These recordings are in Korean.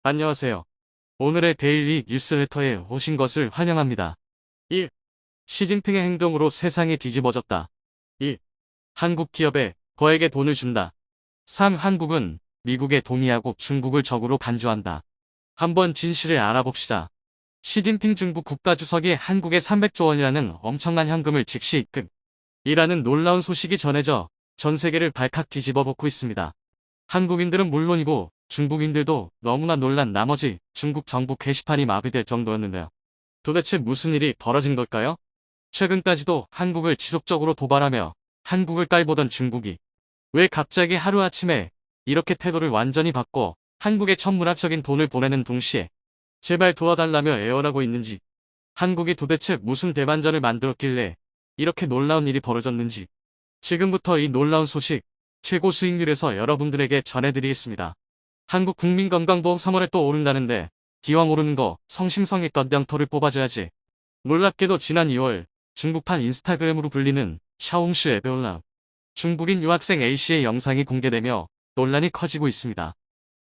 안녕하세요. 오늘의 데일리 뉴스레터에 오신 것을 환영합니다. 1. 시진핑의 행동으로 세상이 뒤집어졌다. 2. 한국 기업에 거액의 돈을 준다. 3. 한국은 미국에 동의하고 중국을 적으로 간주한다. 한번 진실을 알아봅시다. 시진핑 중국 국가주석이 한국에 300조 원이라는 엄청난 현금을 즉시 입금. 이라는 놀라운 소식이 전해져 전 세계를 발칵 뒤집어 엎고 있습니다. 한국인들은 물론이고 중국인들도 너무나 놀란 나머지 중국 정부 게시판이 마비될 정도였는데요. 도대체 무슨 일이 벌어진 걸까요? 최근까지도 한국을 지속적으로 도발하며 한국을 깔보던 중국이 왜 갑자기 하루아침에 이렇게 태도를 완전히 바꿔 한국에 천문학적인 돈을 보내는 동시에 제발 도와달라며 애원하고 있는지, 한국이 도대체 무슨 대반전을 만들었길래 이렇게 놀라운 일이 벌어졌는지, 지금부터 이 놀라운 소식 최고 수익률에서 여러분들에게 전해드리겠습니다. 한국 국민건강보험 3월에 또 오른다는데 기왕 오르는 거 성심성의껏 명토를 뽑아줘야지. 놀랍게도 지난 2월 중국판 인스타그램으로 불리는 샤옹슈 앱에 올라 중국인 유학생 A씨의 영상이 공개되며 논란이 커지고 있습니다.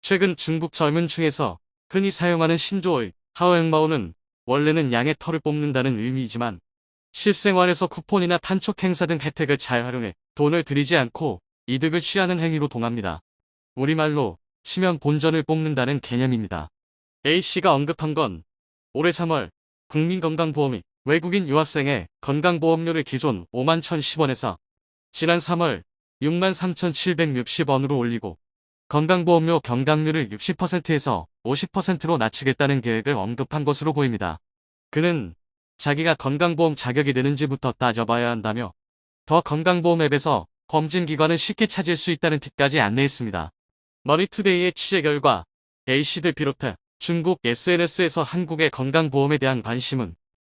최근 중국 젊은 층에서 흔히 사용하는 신조어의 하오앵마오는 원래는 양의 털을 뽑는다는 의미이지만 실생활에서 쿠폰이나 판촉 행사 등 혜택을 잘 활용해 돈을 들이지 않고 이득을 취하는 행위로 동합니다. 우리말로 치면 본전을 뽑는다는 개념입니다. A씨가 언급한 건 올해 3월 국민건강보험이 외국인 유학생의 건강보험료를 기존 51,010원에서 지난 3월 63,760원으로 올리고 건강보험료 경감률을 60%에서 50%로 낮추겠다는 계획을 언급한 것으로 보입니다. 그는 자기가 건강보험 자격이 되는지부터 따져봐야 한다며 더 건강보험 앱에서 검진기관을 쉽게 찾을 수 있다는 팁까지 안내했습니다. 머니투데이의 취재 결과 A씨들 비롯해 중국 SNS에서 한국의 건강보험에 대한 관심은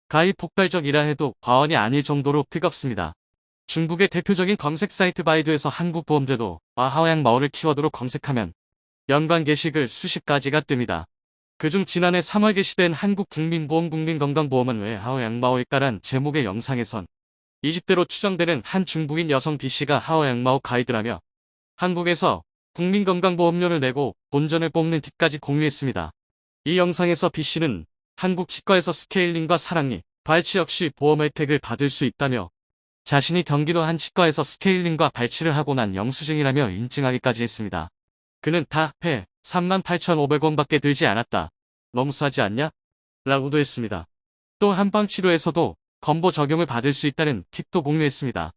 가히 폭발적이라 해도 과언이 아닐 정도로 뜨겁습니다. 중국의 대표적인 검색 사이트 바이두에서 한국보험제도 하오양마오를 키워드로 검색하면 연관 게시글 수십 가지가 뜹니다. 그중 지난해 3월 게시된 한국국민보험 국민건강보험은 왜 하오양마오일까란 제목의 영상에선 20대로 추정되는 한 중국인 여성 B씨가 하오양마오 가이드라며 한국에서 국민건강보험료를 내고 본전을 뽑는 팁까지 공유했습니다. 이 영상에서 B씨는 한국 치과에서 스케일링과 사랑니, 발치 역시 보험 혜택을 받을 수 있다며 자신이 경기도 한 치과에서 스케일링과 발치를 하고 난 영수증이라며 인증하기까지 했습니다. 그는 다 합해 38,500원밖에 들지 않았다. 너무 싸지 않냐? 라고도 했습니다. 또 한방치료에서도 건보 적용을 받을 수 있다는 팁도 공유했습니다.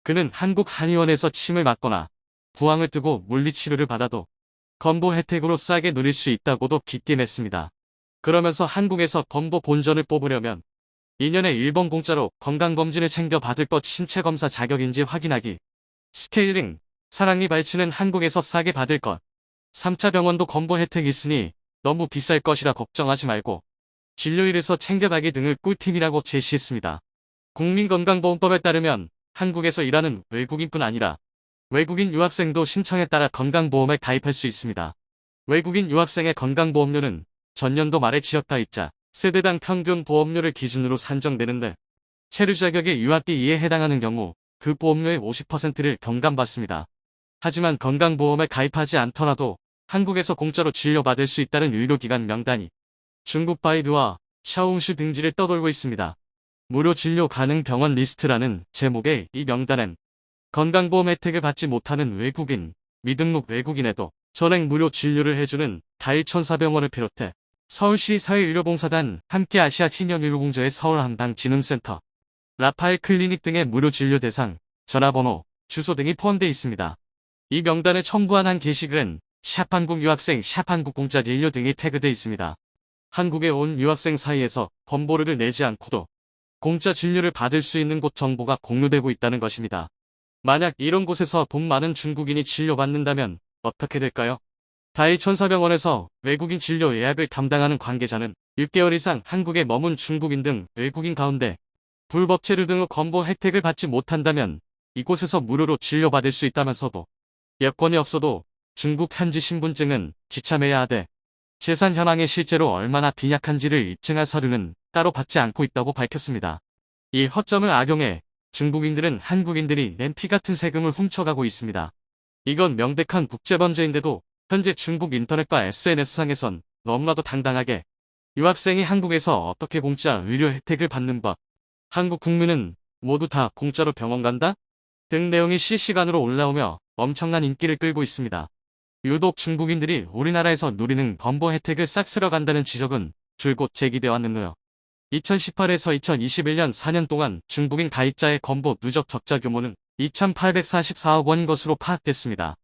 그는 한국 한의원에서 침을 맞거나 부항을 뜨고 물리치료를 받아도 건보 혜택으로 싸게 누릴 수 있다고도 기띔했습니다. 그러면서 한국에서 건보 본전을 뽑으려면 2년에 1번 공짜로 건강검진을 챙겨 받을 것, 신체검사 자격인지 확인하기, 스케일링, 사랑니 발치는 한국에서 싸게 받을 것, 3차 병원도 건보 혜택이 있으니 너무 비쌀 것이라 걱정하지 말고 진료일에서 챙겨가기 등을 꿀팁이라고 제시했습니다. 국민건강보험법에 따르면 한국에서 일하는 외국인뿐 아니라 외국인 유학생도 신청에 따라 건강보험에 가입할 수 있습니다. 외국인 유학생의 건강보험료는 전년도 말에 지역가입자 세대당 평균 보험료를 기준으로 산정되는데 체류 자격의 유학비 이에 해당하는 경우 그 보험료의 50%를 경감받습니다. 하지만 건강보험에 가입하지 않더라도 한국에서 공짜로 진료받을 수 있다는 의료기관 명단이 중국 바이두와 샤옹슈 등지를 떠돌고 있습니다. 무료 진료 가능 병원 리스트라는 제목의 이 명단엔 건강보험 혜택을 받지 못하는 외국인, 미등록 외국인에도 전액 무료 진료를 해주는 다일천사병원을 비롯해 서울시 사회의료봉사단 함께아시아 희년의료공저의 서울한방진흥센터, 라파엘 클리닉 등의 무료 진료 대상, 전화번호, 주소 등이 포함되어 있습니다. 이 명단을 첨부한 한 게시글엔 샵 한국 유학생, 샵 한국 공짜 진료 등이 태그되어 있습니다. 한국에 온 유학생 사이에서 건보료를 내지 않고도 공짜 진료를 받을 수 있는 곳 정보가 공유되고 있다는 것입니다. 만약 이런 곳에서 돈 많은 중국인이 진료받는다면 어떻게 될까요? 다일천사병원에서 외국인 진료 예약을 담당하는 관계자는 6개월 이상 한국에 머문 중국인 등 외국인 가운데 불법 체류 등의 건보 혜택을 받지 못한다면 이곳에서 무료로 진료받을 수 있다면서도 여권이 없어도 중국 현지 신분증은 지참해야 하되 재산 현황에 실제로 얼마나 빈약한지를 입증할 서류는 따로 받지 않고 있다고 밝혔습니다. 이 허점을 악용해 중국인들은 한국인들이 낸 피 같은 세금을 훔쳐가고 있습니다. 이건 명백한 국제범죄인데도 현재 중국 인터넷과 SNS상에선 너무나도 당당하게 유학생이 한국에서 어떻게 공짜 의료 혜택을 받는 법, 한국 국민은 모두 다 공짜로 병원 간다? 등 내용이 실시간으로 올라오며 엄청난 인기를 끌고 있습니다. 유독 중국인들이 우리나라에서 누리는 건보 혜택을 싹 쓸어간다는 지적은 줄곧 제기되어 왔는데요. 2018에서 2021년 4년 동안 중국인 가입자의 건보 누적 적자 규모는 2,844억 원인 것으로 파악됐습니다.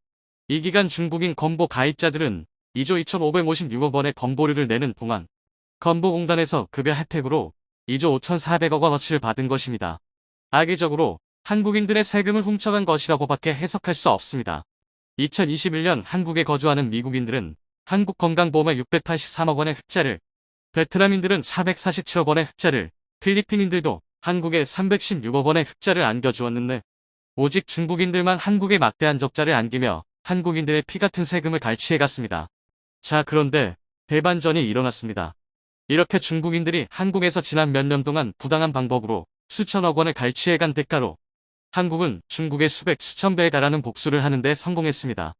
이 기간 중국인 건보 가입자들은 2조 2,556억 원의 건보료를 내는 동안 건보공단에서 급여 혜택으로 2조 5,400억 원어치를 받은 것입니다. 악의적으로 한국인들의 세금을 훔쳐간 것이라고밖에 해석할 수 없습니다. 2021년 한국에 거주하는 미국인들은 한국 건강보험에 683억 원의 흑자를, 베트남인들은 447억 원의 흑자를, 필리핀인들도 한국에 316억 원의 흑자를 안겨주었는데 오직 중국인들만 한국에 막대한 적자를 안기며 한국인들의 피같은 세금을 갈취해갔습니다. 자, 그런데 대반전이 일어났습니다. 이렇게 중국인들이 한국에서 지난 몇 년 동안 부당한 방법으로 수천억 원을 갈취해간 대가로 한국은 중국의 수백 수천 배에 달하는 복수를 하는데 성공했습니다.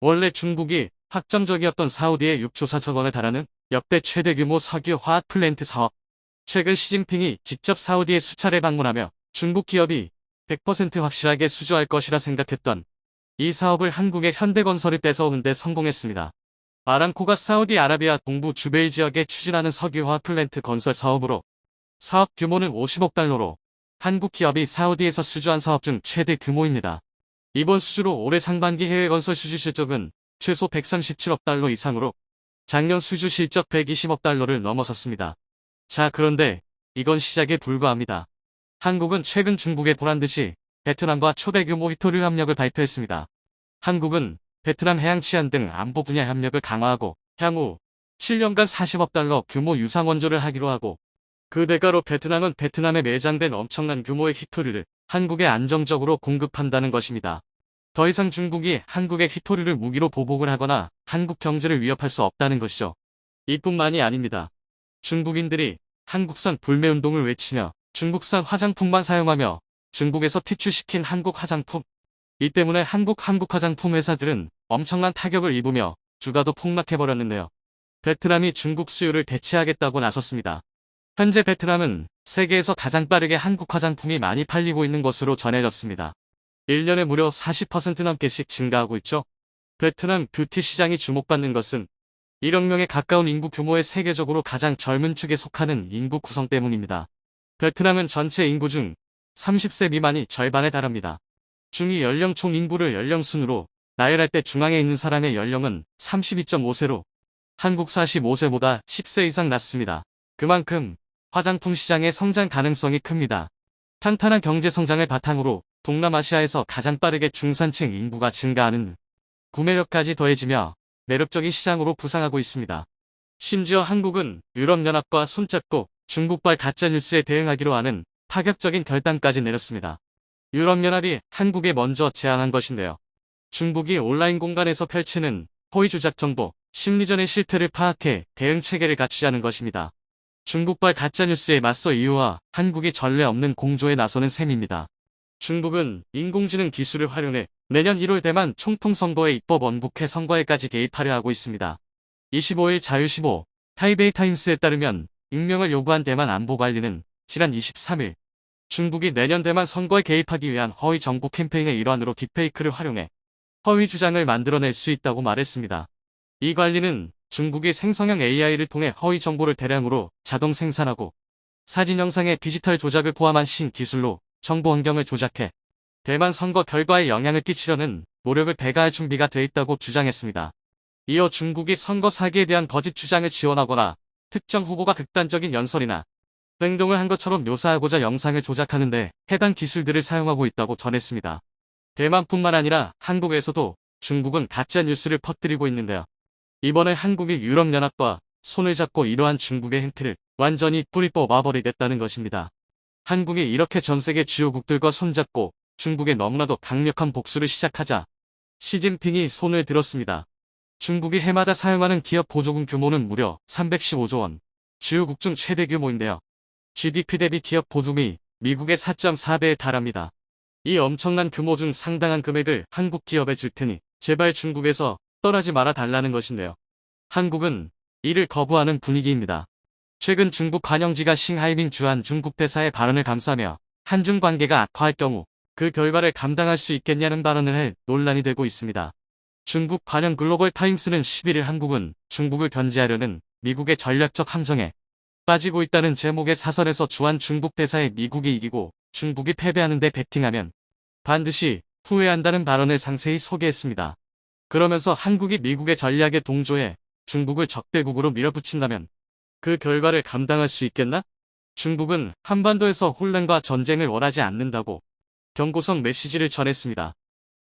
원래 중국이 확정적이었던 사우디의 6조 4천 원에 달하는 역대 최대 규모 석유 화학 플랜트 사업. 최근 시진핑이 직접 사우디에 수차례 방문하며 중국 기업이 100% 확실하게 수주할 것이라 생각했던 이 사업을 한국의 현대건설이 뺏어오는데 성공했습니다. 아람코가 사우디아라비아 동부 주베일 지역에 추진하는 석유화학 플랜트 건설 사업으로 사업 규모는 50억 달러로 한국 기업이 사우디에서 수주한 사업 중 최대 규모입니다. 이번 수주로 올해 상반기 해외 건설 수주 실적은 최소 137억 달러 이상으로 작년 수주 실적 120억 달러를 넘어섰습니다. 자, 그런데 이건 시작에 불과합니다. 한국은 최근 중국에 보란듯이 베트남과 초대 규모 히토류 협력을 발표했습니다. 한국은 베트남 해양 치안 등 안보 분야 협력을 강화하고 향후 7년간 40억 달러 규모 유상 원조를 하기로 하고 그 대가로 베트남은 베트남에 매장된 엄청난 규모의 히토류를 한국에 안정적으로 공급한다는 것입니다. 더 이상 중국이 한국의 히토류를 무기로 보복을 하거나 한국 경제를 위협할 수 없다는 것이죠. 이뿐만이 아닙니다. 중국인들이 한국산 불매운동을 외치며 중국산 화장품만 사용하며 중국에서 퇴출시킨 한국 화장품. 이 때문에 한국 화장품 회사들은 엄청난 타격을 입으며 주가도 폭락해버렸는데요. 베트남이 중국 수요를 대체하겠다고 나섰습니다. 현재 베트남은 세계에서 가장 빠르게 한국 화장품이 많이 팔리고 있는 것으로 전해졌습니다. 1년에 무려 40% 넘게씩 증가하고 있죠. 베트남 뷰티 시장이 주목받는 것은 1억 명에 가까운 인구 규모의 세계적으로 가장 젊은 축에 속하는 인구 구성 때문입니다. 베트남은 전체 인구 중 30세 미만이 절반에 달합니다. 중위 연령 총 인구를 연령 순으로 나열할 때 중앙에 있는 사람의 연령은 32.5세로 한국 45세보다 10세 이상 낮습니다. 그만큼 화장품 시장의 성장 가능성이 큽니다. 탄탄한 경제 성장을 바탕으로 동남아시아에서 가장 빠르게 중산층 인구가 증가하는 구매력까지 더해지며 매력적인 시장으로 부상하고 있습니다. 심지어 한국은 유럽연합과 손잡고 중국발 가짜뉴스에 대응하기로 하는 파격적인 결단까지 내렸습니다. 유럽연합이 한국에 먼저 제안한 것인데요. 중국이 온라인 공간에서 펼치는 허위 조작 정보, 심리전의 실태를 파악해 대응 체계를 갖추자는 것입니다. 중국발 가짜뉴스에 맞서 EU와 한국이 전례 없는 공조에 나서는 셈입니다. 중국은 인공지능 기술을 활용해 내년 1월 대만 총통선거의 입법 원국회 선거에까지 개입하려 하고 있습니다. 25일 자유15 타이베이 타임스에 따르면 익명을 요구한 대만 안보관리는 지난 23일 중국이 내년 대만 선거에 개입하기 위한 허위 정보 캠페인의 일환으로 딥페이크를 활용해 허위 주장을 만들어낼 수 있다고 말했습니다. 이 관리는 중국이 생성형 AI를 통해 허위 정보를 대량으로 자동 생산하고 사진 영상의 디지털 조작을 포함한 신기술로 정보 환경을 조작해 대만 선거 결과에 영향을 끼치려는 노력을 배가할 준비가 돼 있다고 주장했습니다. 이어 중국이 선거 사기에 대한 거짓 주장을 지원하거나 특정 후보가 극단적인 연설이나 행동을 한 것처럼 묘사하고자 영상을 조작하는데 해당 기술들을 사용하고 있다고 전했습니다. 대만뿐만 아니라 한국에서도 중국은 가짜 뉴스를 퍼뜨리고 있는데요. 이번에 한국이 유럽연합과 손을 잡고 이러한 중국의 행태를 완전히 뿌리 뽑아버리겠다는 것입니다. 한국이 이렇게 전세계 주요국들과 손잡고 중국의 너무나도 강력한 복수를 시작하자 시진핑이 손을 들었습니다. 중국이 해마다 사용하는 기업 보조금 규모는 무려 315조 원, 주요국 중 최대 규모인데요. GDP 대비 기업 보조금이 미국의 4.4배에 달합니다. 이 엄청난 규모 중 상당한 금액을 한국 기업에 줄 테니 제발 중국에서 떠나지 말아 달라는 것인데요. 한국은 이를 거부하는 분위기입니다. 최근 중국 관영지가 싱하이밍 주한 중국 대사의 발언을 감싸며 한중 관계가 악화할 경우 그 결과를 감당할 수 있겠냐는 발언을 해 논란이 되고 있습니다. 중국 관영 글로벌 타임스는 11일 한국은 중국을 견제하려는 미국의 전략적 함정에 빠지고 있다는 제목의 사설에서 주한 중국 대사의 미국이 이기고 중국이 패배하는 데 베팅하면 반드시 후회한다는 발언을 상세히 소개했습니다. 그러면서 한국이 미국의 전략에 동조해 중국을 적대국으로 밀어붙인다면 그 결과를 감당할 수 있겠나? 중국은 한반도에서 혼란과 전쟁을 원하지 않는다고 경고성 메시지를 전했습니다.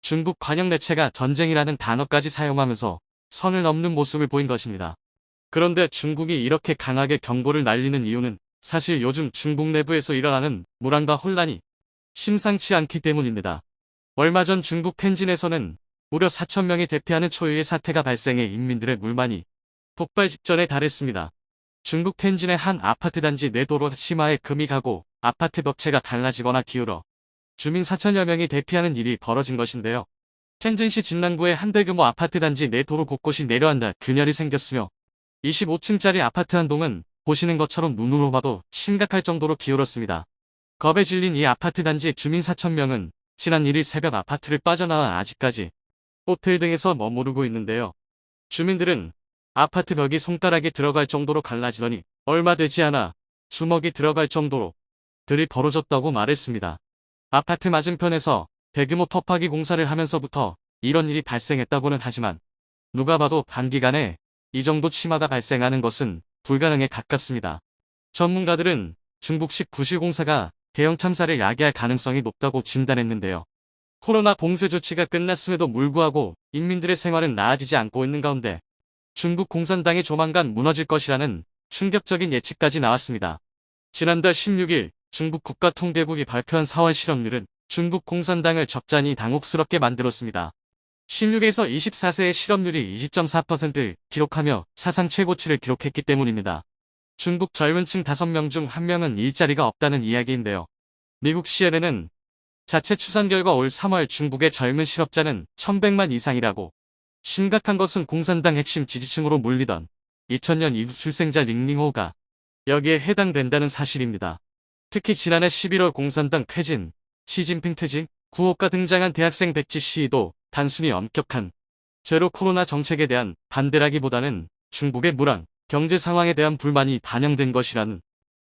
중국 관영 매체가 전쟁이라는 단어까지 사용하면서 선을 넘는 모습을 보인 것입니다. 그런데 중국이 이렇게 강하게 경고를 날리는 이유는 사실 요즘 중국 내부에서 일어나는 불안과 혼란이 심상치 않기 때문입니다. 얼마 전 중국 텐진에서는 무려 4,000명이 대피하는 초유의 사태가 발생해 인민들의 불만이 폭발 직전에 달했습니다. 중국 텐진의 한 아파트 단지 내 도로 치마에 금이 가고 아파트 벽체가 갈라지거나 기울어 주민 4천여 명이 대피하는 일이 벌어진 것인데요. 텐진시 진남구의 한 대규모 아파트 단지 내 도로 곳곳이 내려앉아 균열이 생겼으며 25층짜리 아파트 한 동은 보시는 것처럼 눈으로 봐도 심각할 정도로 기울었습니다. 겁에 질린 이 아파트 단지 주민 4,000명은 지난 1일 새벽 아파트를 빠져나와 아직까지 호텔 등에서 머무르고 있는데요. 주민들은 아파트 벽이 손가락이 들어갈 정도로 갈라지더니 얼마 되지 않아 주먹이 들어갈 정도로 들이 벌어졌다고 말했습니다. 아파트 맞은편에서 대규모 터파기 공사를 하면서부터 이런 일이 발생했다고는 하지만 누가 봐도 단기간에 이 정도 치마가 발생하는 것은 불가능에 가깝습니다. 전문가들은 중국식 구실공사가 대형 참사를 야기할 가능성이 높다고 진단했는데요. 코로나 봉쇄 조치가 끝났음에도 불구하고 인민들의 생활은 나아지지 않고 있는 가운데 중국 공산당이 조만간 무너질 것이라는 충격적인 예측까지 나왔습니다. 지난달 16일 중국 국가통계국이 발표한 4월 실업률은 중국 공산당을 적잖이 당혹스럽게 만들었습니다. 16에서 24세의 실업률이 20.4%를 기록하며 사상 최고치를 기록했기 때문입니다. 중국 젊은층 5명 중 1명은 일자리가 없다는 이야기인데요. 미국 CNN은 자체 추산 결과 올 3월 중국의 젊은 실업자는 1,100만 이상이라고 심각한 것은 공산당 핵심 지지층으로 몰리던 2000년 이후 출생자 링링호가 여기에 해당된다는 사실입니다. 특히 지난해 11월 공산당 퇴진, 시진핑 퇴진, 구호가 등장한 대학생 백지 시위도 단순히 엄격한 제로 코로나 정책에 대한 반대라기보다는 중국의 불황, 경제 상황에 대한 불만이 반영된 것이라는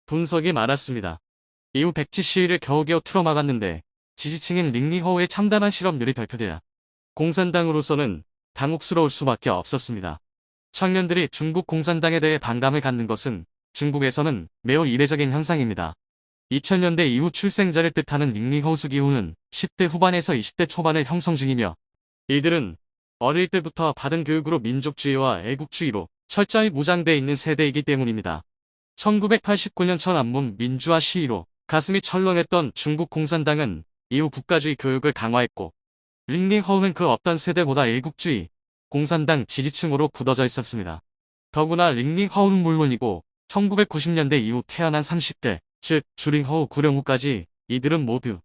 분석이 많았습니다. 이후 백지 시위를 겨우겨우 틀어막았는데 지지층인 링링호우의 참담한 실업률이 발표되자 공산당으로서는 당혹스러울 수밖에 없었습니다. 청년들이 중국 공산당에 대해 반감을 갖는 것은 중국에서는 매우 이례적인 현상입니다. 2000년대 이후 출생자를 뜻하는 링링호수 기후는 10대 후반에서 20대 초반을 형성 중이며 이들은 어릴 때부터 받은 교육으로 민족주의와 애국주의로 철저히 무장돼 있는 세대이기 때문입니다. 1989년 천안문 민주화 시위로 가슴이 철렁했던 중국 공산당은 이후 국가주의 교육을 강화했고 링링호우는 그 어떤 세대보다 애국주의, 공산당 지지층으로 굳어져 있었습니다. 더구나 링링호우는 물론이고 1990년대 이후 태어난 30대, 즉 주링호우, 구령후까지 이들은 모두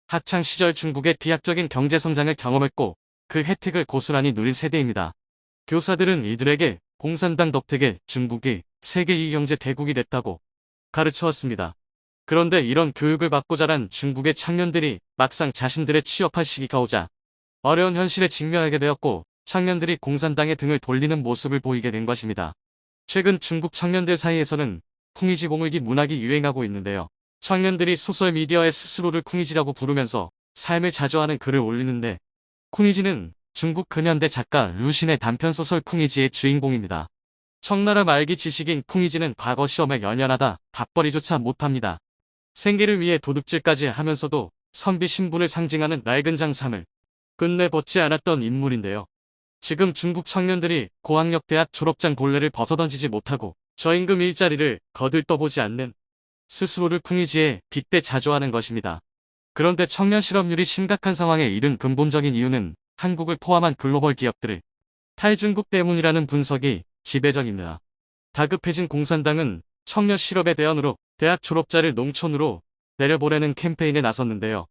학창시절 중국의 비약적인 경제성장을 경험했고 그 혜택을 고스란히 누린 세대입니다. 교사들은 이들에게 공산당 덕택에 중국이 세계 2경제 대국이 됐다고 가르쳐왔습니다. 그런데 이런 교육을 받고 자란 중국의 청년들이 막상 자신들의 취업할 시기가 오자 어려운 현실에 직면하게 되었고 청년들이 공산당의 등을 돌리는 모습을 보이게 된 것입니다. 최근 중국 청년들 사이에서는 쿵이지 공을기 문학이 유행하고 있는데요. 청년들이 소설미디어에 스스로를 쿵이지라고 부르면서 삶을 자조하는 글을 올리는데 쿵이지는 중국 근현대 작가 루신의 단편소설 쿵이지의 주인공입니다. 청나라 말기 지식인 쿵이지는 과거 시험에 연연하다 밥벌이조차 못합니다. 생계를 위해 도둑질까지 하면서도 선비 신분을 상징하는 낡은 장상을 끝내 벗지 않았던 인물인데요. 지금 중국 청년들이 고학력 대학 졸업장 본래를 벗어던지지 못하고 저임금 일자리를 거들떠보지 않는 스스로를 쿵이지에 빗대 자조하는 것입니다. 그런데 청년 실업률이 심각한 상황에 이른 근본적인 이유는 한국을 포함한 글로벌 기업들의 탈중국 때문이라는 분석이 지배적입니다. 다급해진 공산당은 청년 실업의 대안으로 대학 졸업자를 농촌으로 내려보내는 캠페인에 나섰는데요.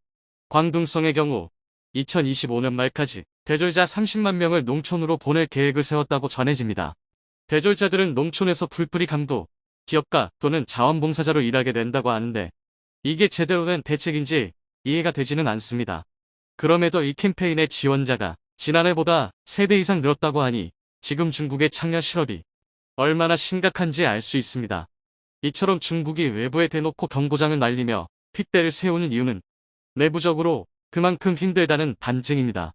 광둥성의 경우 2025년 말까지 대졸자 30만 명을 농촌으로 보낼 계획을 세웠다고 전해집니다. 대졸자들은 농촌에서 풀뿌리 감독, 기업가 또는 자원봉사자로 일하게 된다고 하는데 이게 제대로 된 대책인지 이해가 되지는 않습니다. 그럼에도 이 캠페인의 지원자가 지난해보다 3배 이상 늘었다고 하니 지금 중국의 청년 실업이 얼마나 심각한지 알 수 있습니다. 이처럼 중국이 외부에 대놓고 경고장을 날리며 핏대를 세우는 이유는 내부적으로 그만큼 힘들다는 반증입니다.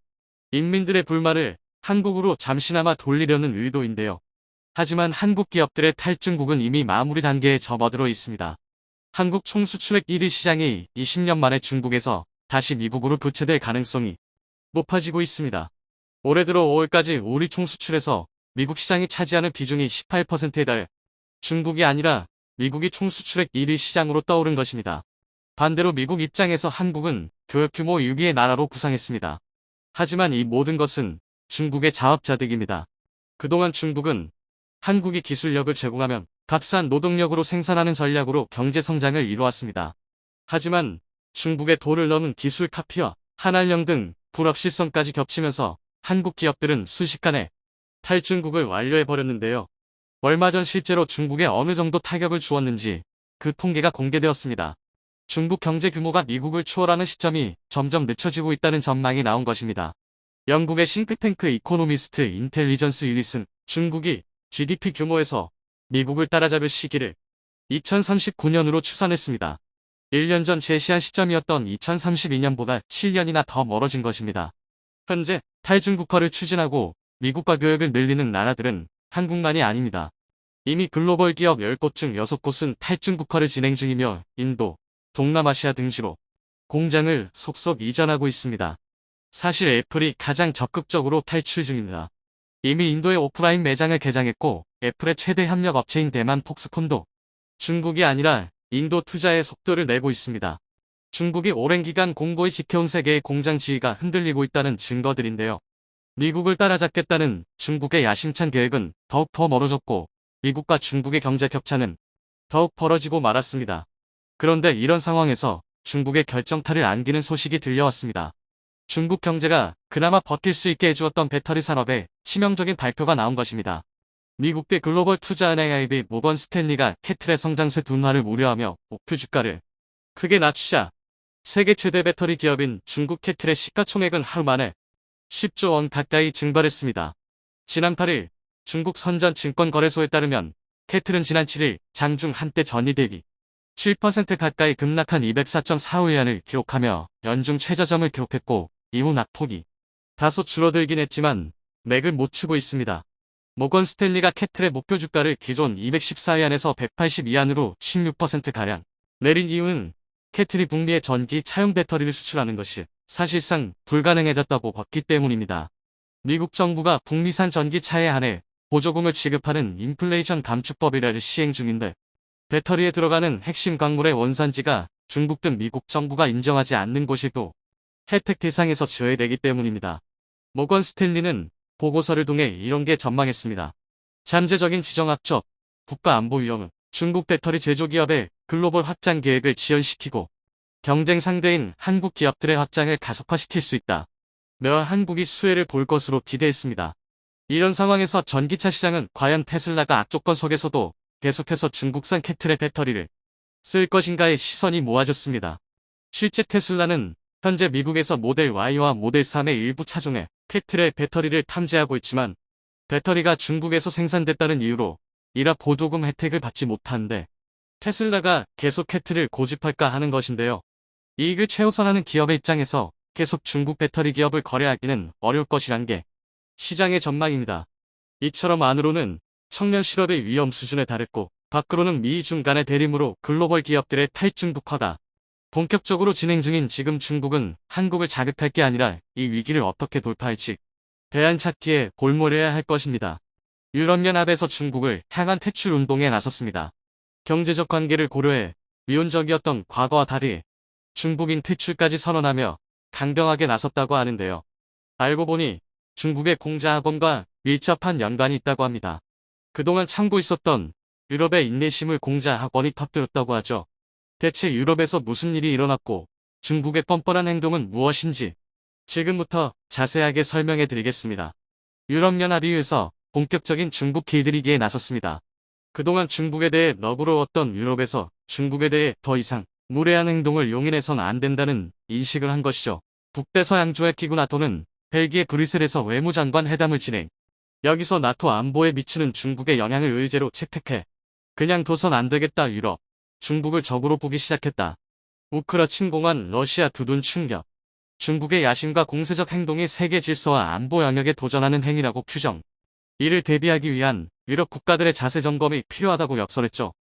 인민들의 불만을 한국으로 잠시나마 돌리려는 의도인데요. 하지만 한국 기업들의 탈중국은 이미 마무리 단계에 접어들어 있습니다. 한국 총수출액 1위 시장이 20년 만에 중국에서 다시 미국으로 교체될 가능성이 높아지고 있습니다. 올해 들어 5월까지 우리 총수출에서 미국 시장이 차지하는 비중이 18%에 달해 중국이 아니라 미국이 총수출액 1위 시장으로 떠오른 것입니다. 반대로 미국 입장에서 한국은 교역 규모 6위의 나라로 부상했습니다. 하지만 이 모든 것은 중국의 자업자득입니다. 그동안 중국은 한국이 기술력을 제공하면 값싼 노동력으로 생산하는 전략으로 경제 성장을 이루었습니다. 하지만 중국의 도를 넘은 기술 카피와 한알령 등 불확실성까지 겹치면서 한국 기업들은 순식간에 탈중국을 완료해버렸는데요. 얼마 전 실제로 중국에 어느 정도 타격을 주었는지 그 통계가 공개되었습니다. 중국 경제 규모가 미국을 추월하는 시점이 점점 늦춰지고 있다는 전망이 나온 것입니다. 영국의 싱크탱크 이코노미스트 인텔리전스 유닛은 중국이 GDP 규모에서 미국을 따라잡을 시기를 2039년으로 추산했습니다. 1년 전 제시한 시점이었던 2032년보다 7년이나 더 멀어진 것입니다. 현재 탈중국화를 추진하고 미국과 교역을 늘리는 나라들은 한국만이 아닙니다. 이미 글로벌 기업 10곳 중 6곳은 탈중국화를 진행 중이며 인도, 동남아시아 등지로 공장을 속속 이전하고 있습니다. 사실 애플이 가장 적극적으로 탈출 중입니다. 이미 인도에 오프라인 매장을 개장했고 애플의 최대 협력 업체인 대만 폭스콘도 중국이 아니라 인도 투자에 속도를 내고 있습니다. 중국이 오랜 기간 공고히 지켜온 세계의 공장 지위가 흔들리고 있다는 증거들인데요. 미국을 따라잡겠다는 중국의 야심찬 계획은 더욱 더 멀어졌고 미국과 중국의 경제 격차는 더욱 벌어지고 말았습니다. 그런데 이런 상황에서 중국의 결정타를 안기는 소식이 들려왔습니다. 중국 경제가 그나마 버틸 수 있게 해주었던 배터리 산업에 치명적인 발표가 나온 것입니다. 미국계 글로벌 투자은행 IB 모건 스탠리가 캐틀의 성장세 둔화를 우려하며 목표 주가를 크게 낮추자 세계 최대 배터리 기업인 중국 캐틀의 시가총액은 하루 만에 10조 원 가까이 증발했습니다. 지난 8일 중국 선전증권거래소에 따르면 캐틀은 지난 7일 장중 한때 전일 대비 7% 가까이 급락한 204.45위안을 기록하며 연중 최저점을 기록했고 이후 낙폭이 다소 줄어들긴 했지만 맥을 못 추고 있습니다. 모건 스탠리가 캐틀의 목표 주가를 기존 214위안에서 182위안으로 16%가량 내린 이유는 캐틀이 북미에 전기 차용 배터리를 수출하는 것이 사실상 불가능해졌다고 봤기 때문입니다. 미국 정부가 북미산 전기차에 한해 보조금을 지급하는 인플레이션 감축법이라를 시행 중인데 배터리에 들어가는 핵심 광물의 원산지가 중국 등 미국 정부가 인정하지 않는 곳이고 혜택 대상에서 제외되기 때문입니다. 모건 스탠리는 보고서를 통해 이런 게 전망했습니다. 잠재적인 지정학적, 국가안보 위험은 중국 배터리 제조기업의 글로벌 확장 계획을 지연시키고 경쟁 상대인 한국 기업들의 확장을 가속화시킬 수 있다. 며 한국이 수혜를 볼 것으로 기대했습니다. 이런 상황에서 전기차 시장은 과연 테슬라가 악조건 속에서도 계속해서 중국산 캐틀의 배터리를 쓸 것인가에 시선이 모아졌습니다. 실제 테슬라는 현재 미국에서 모델 Y와 모델 3의 일부 차종에 캐틀의 배터리를 탐지하고 있지만 배터리가 중국에서 생산됐다는 이유로 이라 보조금 혜택을 받지 못하는데 테슬라가 계속 캐틀을 고집할까 하는 것인데요. 이익을 최우선하는 기업의 입장에서 계속 중국 배터리 기업을 거래하기는 어려울 것이란 게 시장의 전망입니다. 이처럼 안으로는 청년 실업의 위험 수준에 달했고 밖으로는 미중 간의 대립으로 글로벌 기업들의 탈중국화가 본격적으로 진행 중인 지금 중국은 한국을 자극할 게 아니라 이 위기를 어떻게 돌파할지 대안 찾기에 골몰해야 할 것입니다. 유럽연합에서 중국을 향한 퇴출 운동에 나섰습니다. 경제적 관계를 고려해 미온적이었던 과거와 달리 중국인 퇴출까지 선언하며 강경하게 나섰다고 하는데요. 알고 보니 중국의 공자학원과 밀접한 연관이 있다고 합니다. 그동안 참고 있었던 유럽의 인내심을 공자학원이 터뜨렸다고 하죠. 대체 유럽에서 무슨 일이 일어났고 중국의 뻔뻔한 행동은 무엇인지 지금부터 자세하게 설명해 드리겠습니다. 유럽연합의회에서 본격적인 중국 길들이기에 나섰습니다. 그동안 중국에 대해 너그러웠던 유럽에서 중국에 대해 더 이상 무례한 행동을 용인해선 안 된다는 인식을 한 것이죠. 북대서양조약 기구 나토는 벨기에 브뤼셀에서 외무장관 회담을 진행. 여기서 나토 안보에 미치는 중국의 영향을 의제로 채택해. 그냥 둬선 안 되겠다 유럽. 중국을 적으로 보기 시작했다. 우크라 침공한 러시아 두둔 충격. 중국의 야심과 공세적 행동이 세계 질서와 안보 영역에 도전하는 행위라고 규정. 이를 대비하기 위한 유럽 국가들의 자세 점검이 필요하다고 역설했죠.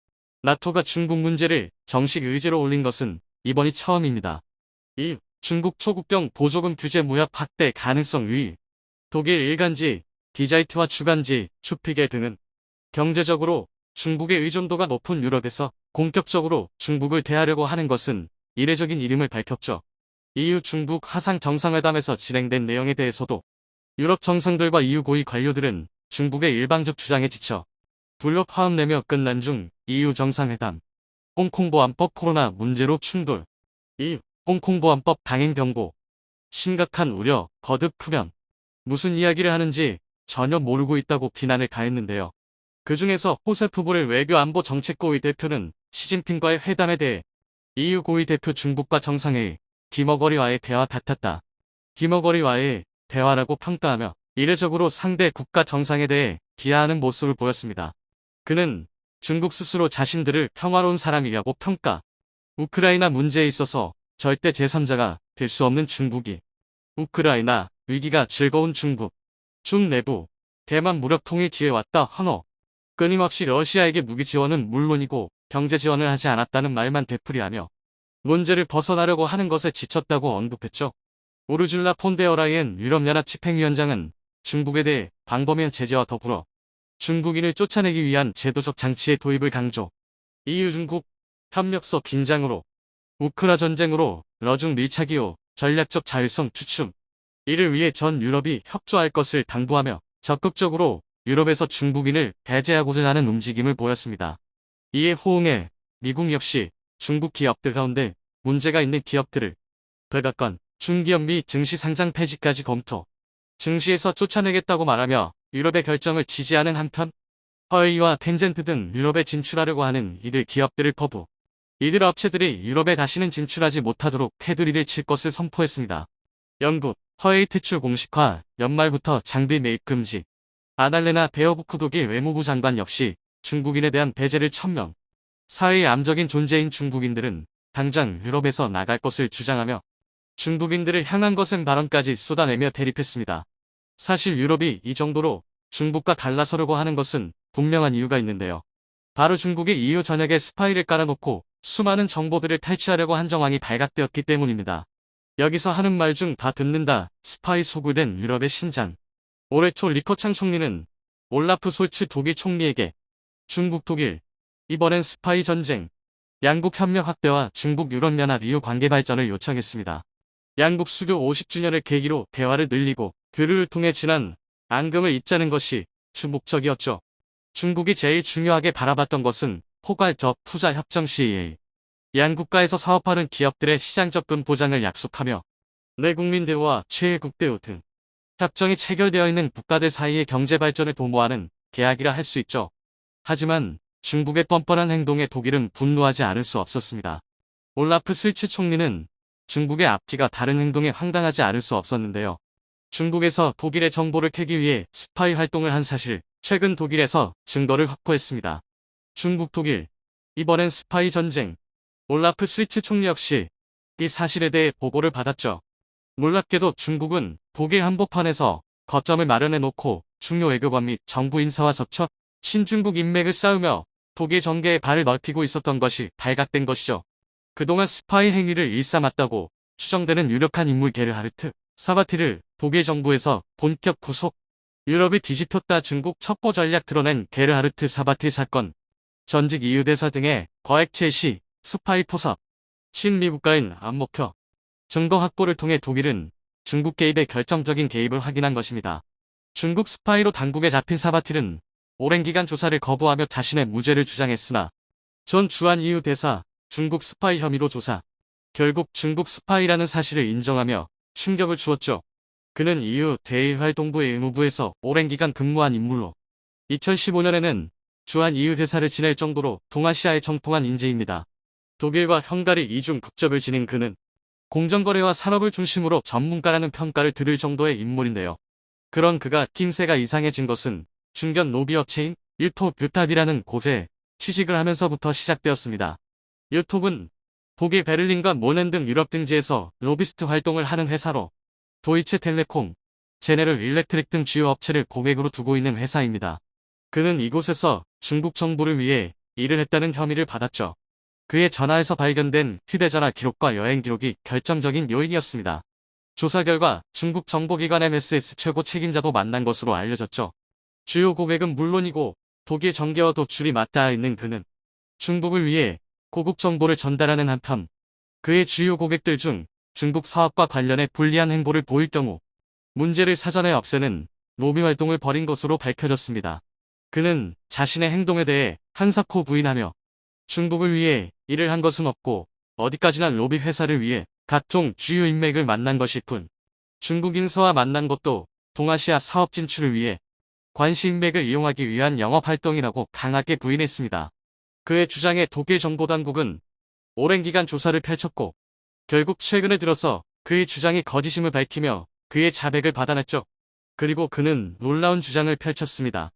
나토가 중국 문제를 정식 의제로 올린 것은 이번이 처음입니다. 이 중국 초국경 보조금 규제 무역 확대 가능성 위. 독일 일간지 디자이트와 주간지 슈피겔 등은 경제적으로 중국의 의존도가 높은 유럽에서 본격적으로 중국을 대하려고 하는 것은 이례적인 일임을 밝혔죠. EU 중국 화상 정상회담에서 진행된 내용에 대해서도 유럽 정상들과 EU 고위 관료들은 중국의 일방적 주장에 지쳐 불협 화음 내며 끝난 중 EU 정상회담. 홍콩보안법 코로나 문제로 충돌. 이 홍콩보안법 당행 경고. 심각한 우려, 거듭 흡연. 무슨 이야기를 하는지 전혀 모르고 있다고 비난을 가했는데요. 그 중에서 호세프 보렐 외교안보 정책고위 대표는 시진핑과의 회담에 대해 EU 고위 대표 중국과 정상회의, 김어거리와의 대화 같았다. 김어거리와의 대화라고 평가하며 이례적으로 상대 국가 정상에 대해 비하하는 모습을 보였습니다. 그는 중국 스스로 자신들을 평화로운 사람이라고 평가. 우크라이나 문제에 있어서 절대 제3자가 될 수 없는 중국이. 우크라이나 위기가 즐거운 중국. 중 내부. 대만 무력 통일 기회 왔다 헌어. 끊임없이 러시아에게 무기 지원은 물론이고 경제 지원을 하지 않았다는 말만 되풀이하며 문제를 벗어나려고 하는 것에 지쳤다고 언급했죠. 우르줄라 폰데어라이엔 유럽연합 집행위원장은 중국에 대해 광범위한 제재와 더불어 중국인을 쫓아내기 위한 제도적 장치의 도입을 강조. EU 중국 협력서 긴장으로 우크라 전쟁으로 러중 밀착 이후 전략적 자율성 주춤. 이를 위해 전 유럽이 협조할 것을 당부하며 적극적으로 유럽에서 중국인을 배제하고자 하는 움직임을 보였습니다. 이에 호응해 미국 역시 중국 기업들 가운데 문제가 있는 기업들을 백악관, 중기업 미 증시 상장 폐지까지 검토. 증시에서 쫓아내겠다고 말하며 유럽의 결정을 지지하는 한편 화웨이와 텐젠트 등 유럽에 진출하려고 하는 이들 기업들을 거부. 이들 업체들이 유럽에 다시는 진출하지 못하도록 테두리를 칠 것을 선포했습니다. 영국, 화웨이 퇴출 공식화, 연말부터 장비 매입 금지. 아날레나 베어부크 독일 외무부 장관 역시 중국인에 대한 배제를 천명. 사회의 암적인 존재인 중국인들은 당장 유럽에서 나갈 것을 주장하며 중국인들을 향한 것은 발언까지 쏟아내며 대립했습니다. 사실 유럽이 이 정도로 중국과 갈라서려고 하는 것은 분명한 이유가 있는데요. 바로 중국이 EU 전역에 스파이를 깔아놓고 수많은 정보들을 탈취하려고 한 정황이 발각되었기 때문입니다. 여기서 하는 말 중 다 듣는다. 스파이 소굴된 유럽의 신장. 올해 초 리커창 총리는 올라프 솔츠 독일 총리에게 중국 독일 이번엔 스파이 전쟁 양국 협력 확대와 중국 유럽연합 EU 관계 발전을 요청했습니다. 양국 수교 50주년을 계기로 대화를 늘리고 교류를 통해 지난 앙금을 잇자는 것이 주 목적이었죠. 중국이 제일 중요하게 바라봤던 것은 포괄적 투자 협정 CEA. 양국가에서 사업하는 기업들의 시장 접근 보장을 약속하며 내국민 대우와 최애국 대우 등 협정이 체결되어 있는 국가들 사이의 경제 발전을 도모하는 계약이라 할 수 있죠. 하지만 중국의 뻔뻔한 행동에 독일은 분노하지 않을 수 없었습니다. 올라프 슬츠 총리는 중국의 앞뒤가 다른 행동에 황당하지 않을 수 없었는데요. 중국에서 독일의 정보를 캐기 위해 스파이 활동을 한 사실, 최근 독일에서 증거를 확보했습니다. 중국 독일, 이번엔 스파이 전쟁. 올라프 슬츠 총리 역시 이 사실에 대해 보고를 받았죠. 놀랍게도 중국은 독일 한복판에서 거점을 마련해 놓고 중요 외교관 및 정부 인사와 접촉, 친중국 인맥을 쌓으며 독일 정계에 발을 넓히고 있었던 것이 발각된 것이죠. 그동안 스파이 행위를 일삼았다고 추정되는 유력한 인물 게르하르트 사바티를 독일 정부에서 본격 구속. 유럽이 뒤집혔다. 중국 첩보 전략 드러낸 게르하르트 사바티 사건. 전직 EU 대사 등의 거액 제시, 스파이 포섭. 친미국가인 안목혀. 증거 확보를 통해 독일은 중국 개입의 결정적인 개입을 확인한 것입니다. 중국 스파이로 당국에 잡힌 사바틸은 오랜 기간 조사를 거부하며 자신의 무죄를 주장했으나 전 주한 EU 대사 중국 스파이 혐의로 조사. 결국 중국 스파이라는 사실을 인정하며 충격을 주었죠. 그는 이후 대의활동부의 의무부에서 오랜 기간 근무한 인물로 2015년에는 주한 EU 대사를 지낼 정도로 동아시아에 정통한 인재입니다. 독일과 헝가리 이중 국적을 지닌 그는 공정거래와 산업을 중심으로 전문가라는 평가를 들을 정도의 인물인데요. 그런 그가 낌새가 이상해진 것은 중견 로비업체인 유톱유탑이라는 곳에 취직을 하면서부터 시작되었습니다. 유톱은 독일 베를린과 모넨 등 유럽 등지에서 로비스트 활동을 하는 회사로 도이체 텔레콤, 제네럴 일렉트릭 등 주요 업체를 고객으로 두고 있는 회사입니다. 그는 이곳에서 중국 정부를 위해 일을 했다는 혐의를 받았죠. 그의 전화에서 발견된 휴대전화 기록과 여행 기록이 결정적인 요인이었습니다. 조사 결과 중국 정보기관 MSS 최고 책임자도 만난 것으로 알려졌죠. 주요 고객은 물론이고 독일 정계와도 줄이 맞닿아 있는 그는 중국을 위해 고급 정보를 전달하는 한편 그의 주요 고객들 중 중국 사업과 관련해 불리한 행보를 보일 경우 문제를 사전에 없애는 로비 활동을 벌인 것으로 밝혀졌습니다. 그는 자신의 행동에 대해 한사코 부인하며 중국을 위해 일을 한 것은 없고 어디까지나 로비 회사를 위해 각종 주요 인맥을 만난 것일 뿐 중국 인사와 만난 것도 동아시아 사업 진출을 위해 관시 인맥을 이용하기 위한 영업활동이라고 강하게 부인했습니다. 그의 주장에 독일 정보당국은 오랜 기간 조사를 펼쳤고 결국 최근에 들어서 그의 주장이 거짓임을 밝히며 그의 자백을 받아냈죠. 그리고 그는 놀라운 주장을 펼쳤습니다.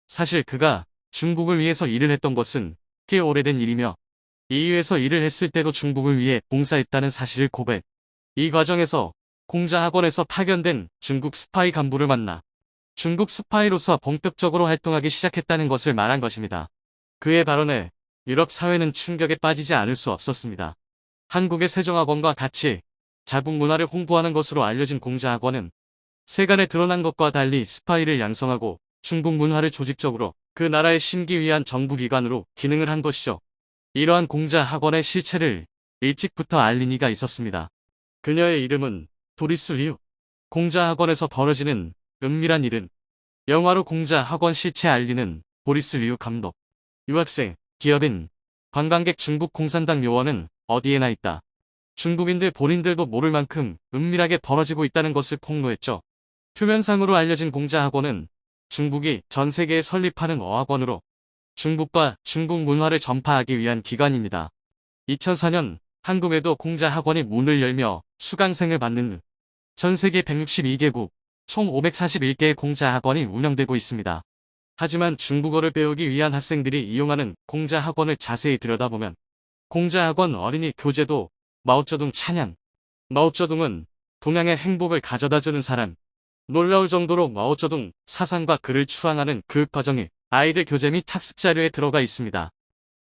사실 그가 중국을 위해서 일을 했던 것은 꽤 오래된 일이며 EU에서 일을 했을 때도 중국을 위해 봉사했다는 사실을 고백. 이 과정에서 공자학원에서 파견된 중국 스파이 간부를 만나 중국 스파이로서 본격적으로 활동하기 시작했다는 것을 말한 것입니다. 그의 발언에 유럽 사회는 충격에 빠지지 않을 수 없었습니다. 한국의 세종학원과 같이 자국 문화를 홍보하는 것으로 알려진 공자학원은 세간에 드러난 것과 달리 스파이를 양성하고 중국 문화를 조직적으로 그 나라에 심기 위한 정부기관으로 기능을 한 것이죠. 이러한 공자학원의 실체를 일찍부터 알린 이가 있었습니다. 그녀의 이름은 도리스 리우. 공자학원에서 벌어지는 은밀한 일은 영화로 공자학원 실체 알리는 보리스 리우 감독. 유학생, 기업인, 관광객 중국 공산당 요원은 어디에나 있다. 중국인들 본인들도 모를 만큼 은밀하게 벌어지고 있다는 것을 폭로했죠. 표면상으로 알려진 공자학원은 중국이 전 세계에 설립하는 어학원으로 중국과 중국 문화를 전파하기 위한 기관입니다. 2004년 한국에도 공자학원이 문을 열며 수강생을 받는 전 세계 162개국 총 541개의 공자학원이 운영되고 있습니다. 하지만 중국어를 배우기 위한 학생들이 이용하는 공자학원을 자세히 들여다보면 공자학원 어린이 교재도 마오쩌둥 찬양. 마오쩌둥은 동양의 행복을 가져다주는 사람. 놀라울 정도로 마오쩌둥 사상과 글을 추앙하는 교육과정이 아이들 교재 및 학습 자료에 들어가 있습니다.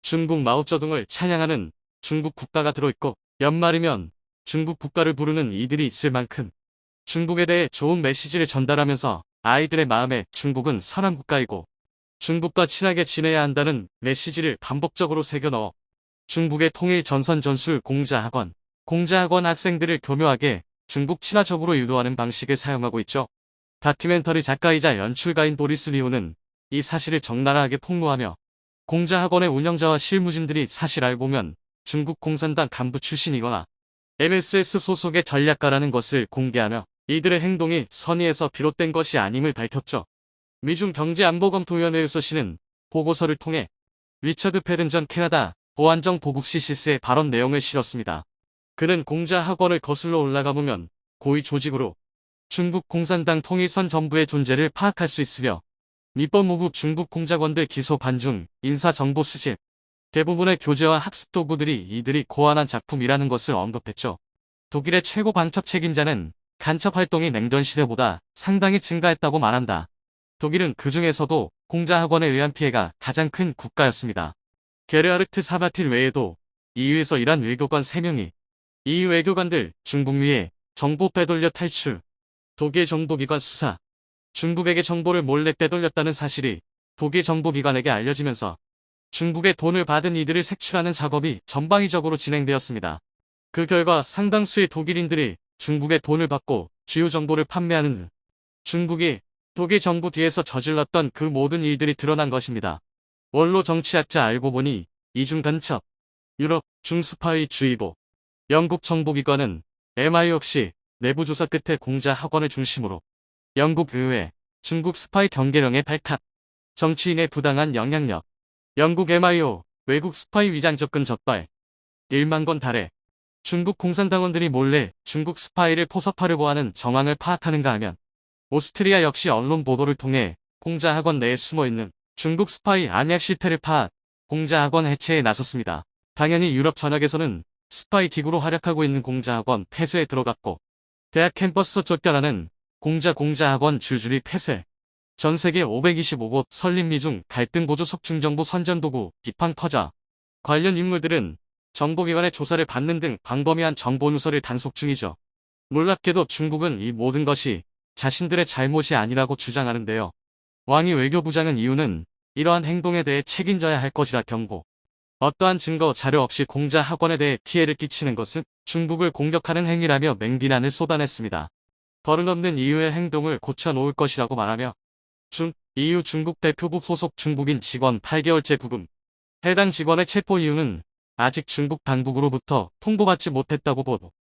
중국 마오쩌둥을 찬양하는 중국 국가가 들어있고 연말이면 중국 국가를 부르는 이들이 있을 만큼 중국에 대해 좋은 메시지를 전달하면서 아이들의 마음에 중국은 선한 국가이고 중국과 친하게 지내야 한다는 메시지를 반복적으로 새겨넣어 중국의 통일 전선 전술 공자학원 학생들을 교묘하게 중국 친화적으로 유도하는 방식을 사용하고 있죠. 다큐멘터리 작가이자 연출가인 보리스 리우는 이 사실을 적나라하게 폭로하며 공자학원의 운영자와 실무진들이 사실 알고 보면 중국 공산당 간부 출신이거나 MSS 소속의 전략가라는 것을 공개하며 이들의 행동이 선의에서 비롯된 것이 아님을 밝혔죠. 미중 경제안보검토위원회 유서씨는 보고서를 통해 리처드 패든 전 캐나다 보안정 보국 CCS의 발언 내용을 실었습니다. 그는 공자학원을 거슬러 올라가 보면 고위 조직으로 중국 공산당 통일선 정부의 존재를 파악할 수 있으며 밑법무부 중국 공작원들 기소 반중, 인사정보 수집, 대부분의 교재와 학습 도구들이 이들이 고안한 작품이라는 것을 언급했죠. 독일의 최고 방첩 책임자는 간첩 활동이 냉전 시대보다 상당히 증가했다고 말한다. 독일은 그 중에서도 공자학원에 의한 피해가 가장 큰 국가였습니다. 게르하르트 사바틸 외에도 EU에서 일한 외교관 3명이 EU 외교관들 중국 위에 정보 빼돌려 탈출, 독일 정보기관 수사, 중국에게 정보를 몰래 빼돌렸다는 사실이 독일 정보기관에게 알려지면서 중국의 돈을 받은 이들을 색출하는 작업이 전방위적으로 진행되었습니다. 그 결과 상당수의 독일인들이 중국의 돈을 받고 주요 정보를 판매하는 중국이 독일 정부 뒤에서 저질렀던 그 모든 일들이 드러난 것입니다. 원로 정치학자 알고 보니 이중 간첩, 유럽 중스파이 주의보, 영국 정보기관은 MI 없이 내부 조사 끝에 공자 학원을 중심으로 영국 의회, 중국 스파이 경계령의 발칵, 정치인의 부당한 영향력, 영국 MIO, 외국 스파이 위장 접근 적발, 1만 건 달해, 중국 공산당원들이 몰래 중국 스파이를 포섭하려고 하는 정황을 파악하는가 하면 오스트리아 역시 언론 보도를 통해 공자 학원 내에 숨어있는 중국 스파이 안약 실태를 파악, 공자 학원 해체에 나섰습니다. 당연히 유럽 전역에서는 스파이 기구로 활약하고 있는 공자 학원 폐쇄에 들어갔고 대학 캠퍼스 쫓겨나는 공자 학원 줄줄이 폐쇄. 전 세계 525곳 설립미 중 갈등 보조 속중정부 선전도구 비판 터져 관련 인물들은 정보기관의 조사를 받는 등 광범위한 정보 누설을 단속 중이죠. 놀랍게도 중국은 이 모든 것이 자신들의 잘못이 아니라고 주장하는데요. 왕이 외교부장은 이유는 이러한 행동에 대해 책임져야 할 것이라 경고. 어떠한 증거 자료 없이 공자 학원에 대해 피해를 끼치는 것은 중국을 공격하는 행위라며 맹비난을 쏟아냈습니다. 버릇없는 EU의 행동을 고쳐놓을 것이라고 말하며 EU 중국 대표부 소속 중국인 직원 8개월째 구금. 해당 직원의 체포 이유는 아직 중국 당국으로부터 통보받지 못했다고 보도.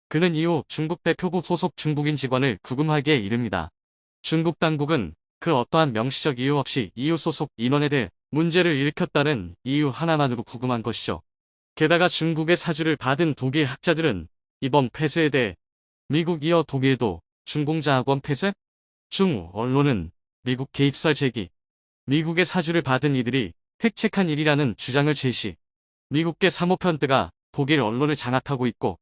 그는 이후 중국 대표부 소속 중국인 직원을 구금하기에 이릅니다. 중국 당국은 그 어떠한 명시적 이유 없이 EU 소속 인원에 대해 문제를 일으켰다는 이유 하나만으로 구금한 것이죠. 게다가 중국의 사주를 받은 독일 학자들은 이번 폐쇄에 대해 미국 이어 독일도 중공자 학원 폐쇄? 중 언론은 미국 개입설 제기, 미국의 사주를 받은 이들이 획책한 일이라는 주장을 제시, 미국계 사모펀드가 독일 언론을 장악하고 있고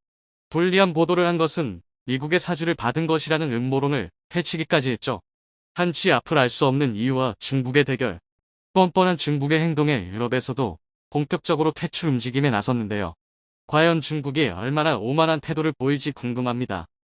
불리한 보도를 한 것은 미국의 사주를 받은 것이라는 음모론을 펼치기까지 했죠. 한치 앞을 알 수 없는 이유와 중국의 대결, 뻔뻔한 중국의 행동에 유럽에서도 본격적으로 퇴출 움직임에 나섰는데요. 과연 중국이 얼마나 오만한 태도를 보일지 궁금합니다.